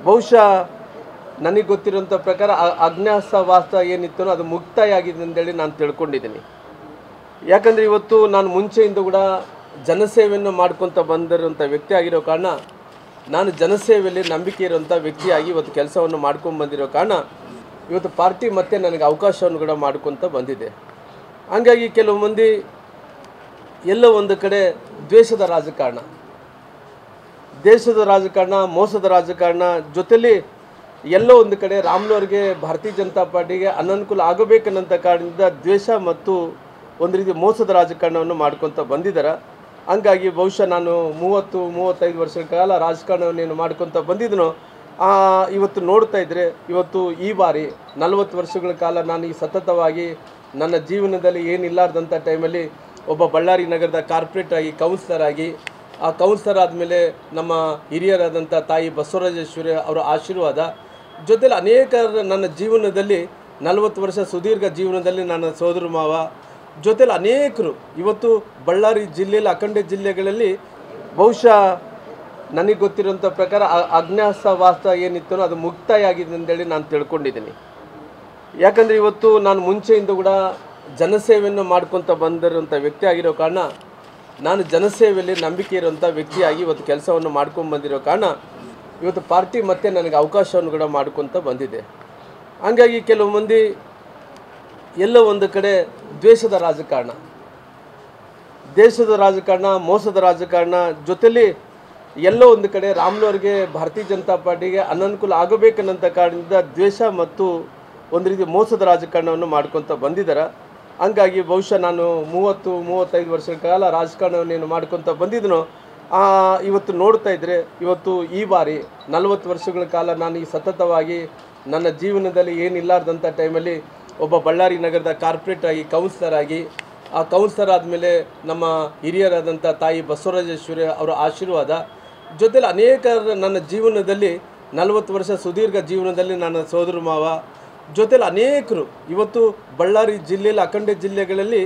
ಬಹುಶಃ ನನಗೆ ಗೊತ್ತಿರೋಂಥ ಪ್ರಕಾರ ಅಜ್ಞಾತವಾಸ ಏನಿತ್ತು ಅದು ಮುಕ್ತಾಯ ಆಗಿದೆ ಅಂತೇಳಿ ನಾನು ತಿಳ್ಕೊಂಡಿದ್ದೀನಿ. ಯಾಕಂದರೆ ಇವತ್ತು ನಾನು ಮುಂಚೆಯಿಂದ ಕೂಡ ಜನಸೇವೆಯನ್ನು ಮಾಡ್ಕೊತ ಬಂದಿರೋಂಥ ವ್ಯಕ್ತಿ ಆಗಿರೋ ಕಾರಣ, ನಾನು ಜನಸೇವೆಯಲ್ಲಿ ನಂಬಿಕೆ ಇರೋಂಥ ವ್ಯಕ್ತಿಯಾಗಿ ಇವತ್ತು ಕೆಲಸವನ್ನು ಮಾಡ್ಕೊಂಡು ಬಂದಿರೋ ಕಾರಣ ಇವತ್ತು ಪಾರ್ಟಿ ಮತ್ತೆ ನನಗೆ ಅವಕಾಶವನ್ನು ಕೂಡ ಮಾಡ್ಕೊತ ಬಂದಿದೆ. ಹಾಗಾಗಿ ಕೆಲವು ಮಂದಿ ಎಲ್ಲೋ ಒಂದು ಕಡೆ ದ್ವೇಷದ ರಾಜಕಾರಣ, ದೇಶದ ರಾಜಕಾರಣ, ಮೋಸದ ರಾಜಕಾರಣ ಜೊತೆಲಿ ಎಲ್ಲೋ ಒಂದು ಕಡೆ ರಾಮ್ಲವ್ರಿಗೆ ಭಾರತೀಯ ಜನತಾ ಪಾರ್ಟಿಗೆ ಅನನುಕೂಲ ಆಗಬೇಕನ್ನಂಥ ಕಾರಣದಿಂದ ದ್ವೇಷ ಮತ್ತು ಒಂದು ರೀತಿ ಮೋಸದ ರಾಜಕಾರಣವನ್ನು ಮಾಡ್ಕೊತ ಬಂದಿದ್ದಾರೆ. ಹಂಗಾಗಿ ಬಹುಶಃ ನಾನು 30-35 ವರ್ಷಗಳ ಕಾಲ ರಾಜಕಾರಣವನ್ನು ಮಾಡ್ಕೊತ ಬಂದಿದ್ದನೋ ಇವತ್ತು ನೋಡ್ತಾ ಇದ್ದರೆ ಇವತ್ತು ಈ ಬಾರಿ 40 ವರ್ಷಗಳ ಕಾಲ ನಾನು ಈ ಸತತವಾಗಿ ನನ್ನ ಜೀವನದಲ್ಲಿ ಏನಿಲ್ಲಾರ್ದಂಥ ಟೈಮಲ್ಲಿ ಒಬ್ಬ ಬಳ್ಳಾರಿ ನಗರದ ಕಾರ್ಪೊರೇಟರ್ ಆಗಿ ಕೌನ್ಸಿಲರ್ ಆಗಿ, ಆ ಕೌನ್ಸಿಲರ್ ಆದಮೇಲೆ ನಮ್ಮ ಹಿರಿಯರಾದಂಥ ತಾಯಿ ಬಸವರಾಜೇಶ್ವರಿ ಅವರ ಆಶೀರ್ವಾದ ಜೊತೆಲಿ ಅನೇಕ ನನ್ನ ಜೀವನದಲ್ಲಿ 40 ವರ್ಷ ಸುದೀರ್ಘ ಜೀವನದಲ್ಲಿ ನನ್ನ ಸೋದರ ಮಾವ ಜೊತೆಲಿ ಅನೇಕರು ಇವತ್ತು ಬಳ್ಳಾರಿ ಜಿಲ್ಲೆಯಲ್ಲಿ ಅಖಂಡ ಜಿಲ್ಲೆಗಳಲ್ಲಿ ಬಹುಶಃ ನನಗೆ ಗೊತ್ತಿರೋಂಥ ಪ್ರಕಾರ ಅಜ್ಞಾತವಾಸ ಏನಿತ್ತು ಅದು ಮುಕ್ತಾಯ ಆಗಿದೆ ಅಂತೇಳಿ ನಾನು ತಿಳ್ಕೊಂಡಿದ್ದೀನಿ. ಯಾಕಂದರೆ ಇವತ್ತು ನಾನು ಮುಂಚೆಯಿಂದ ಕೂಡ ಜನಸೇವೆಯನ್ನು ಮಾಡ್ಕೊತ ಬಂದಿರೋಂಥ ವ್ಯಕ್ತಿ ಆಗಿರೋ ಕಾರಣ, ನಾನು ಜನಸೇವೆಯಲ್ಲಿ ನಂಬಿಕೆ ಇರೋಂಥ ವ್ಯಕ್ತಿಯಾಗಿ ಇವತ್ತು ಕೆಲಸವನ್ನು ಮಾಡ್ಕೊಂಡು ಬಂದಿರೋ ಕಾರಣ ಇವತ್ತು ಪಾರ್ಟಿ ಮತ್ತೆ ನನಗೆ ಅವಕಾಶವನ್ನು ಕೂಡ ಮಾಡ್ಕೊತ ಬಂದಿದೆ. ಹಾಗಾಗಿ ಕೆಲವು ಮಂದಿ ಎಲ್ಲೋ ಒಂದು ಕಡೆ ದ್ವೇಷದ ರಾಜಕಾರಣ, ದೇಶದ ರಾಜಕಾರಣ, ಮೋಸದ ರಾಜಕಾರಣ ಜೊತೆಲಿ ಎಲ್ಲೋ ಒಂದು ಕಡೆ ರಾಮ್ಲವ್ರಿಗೆ ಭಾರತೀಯ ಜನತಾ ಪಾರ್ಟಿಗೆ ಅನನುಕೂಲ ಆಗಬೇಕನ್ನಂಥ ಕಾರಣದಿಂದ ದ್ವೇಷ ಮತ್ತು ಒಂದು ರೀತಿ ಮೋಸದ ರಾಜಕಾರಣವನ್ನು ಮಾಡ್ಕೊತ ಬಂದಿದ್ದಾರೆ. ಹಂಗಾಗಿ ಬಹುಶಃ ನಾನು 30-35 ವರ್ಷಗಳ ಕಾಲ ರಾಜಕಾರಣವನ್ನು ಮಾಡ್ಕೊತ ಬಂದಿದ್ದನೋ ಇವತ್ತು ನೋಡ್ತಾ ಇದ್ದರೆ ಇವತ್ತು ಈ ಬಾರಿ 40 ವರ್ಷಗಳ ಕಾಲ ನಾನು ಈ ಸತತವಾಗಿ ನನ್ನ ಜೀವನದಲ್ಲಿ ಏನಿಲ್ಲಾರ್ದಂಥ ಟೈಮಲ್ಲಿ ಒಬ್ಬ ಬಳ್ಳಾರಿ ನಗರದ ಕಾರ್ಪೊರೇಟರ್ ಆಗಿ ಕೌನ್ಸಿಲರ್ ಆಗಿ, ಆ ಕೌನ್ಸಿಲರ್ ಆದಮೇಲೆ ನಮ್ಮ ಹಿರಿಯರಾದಂಥ ತಾಯಿ ಬಸವರಾಜೇಶ್ವರಿ ಅವರ ಆಶೀರ್ವಾದ ಜೊತೆಲಿ ಅನೇಕ ನನ್ನ ಜೀವನದಲ್ಲಿ 40 ವರ್ಷ ಸುದೀರ್ಘ ಜೀವನದಲ್ಲಿ ನನ್ನ ಸೋದರ ಮಾವ ಜೊತೆಲಿ ಅನೇಕರು ಇವತ್ತು ಬಳ್ಳಾರಿ ಜಿಲ್ಲೆಯಲ್ಲಿ ಅಖಂಡ ಜಿಲ್ಲೆಗಳಲ್ಲಿ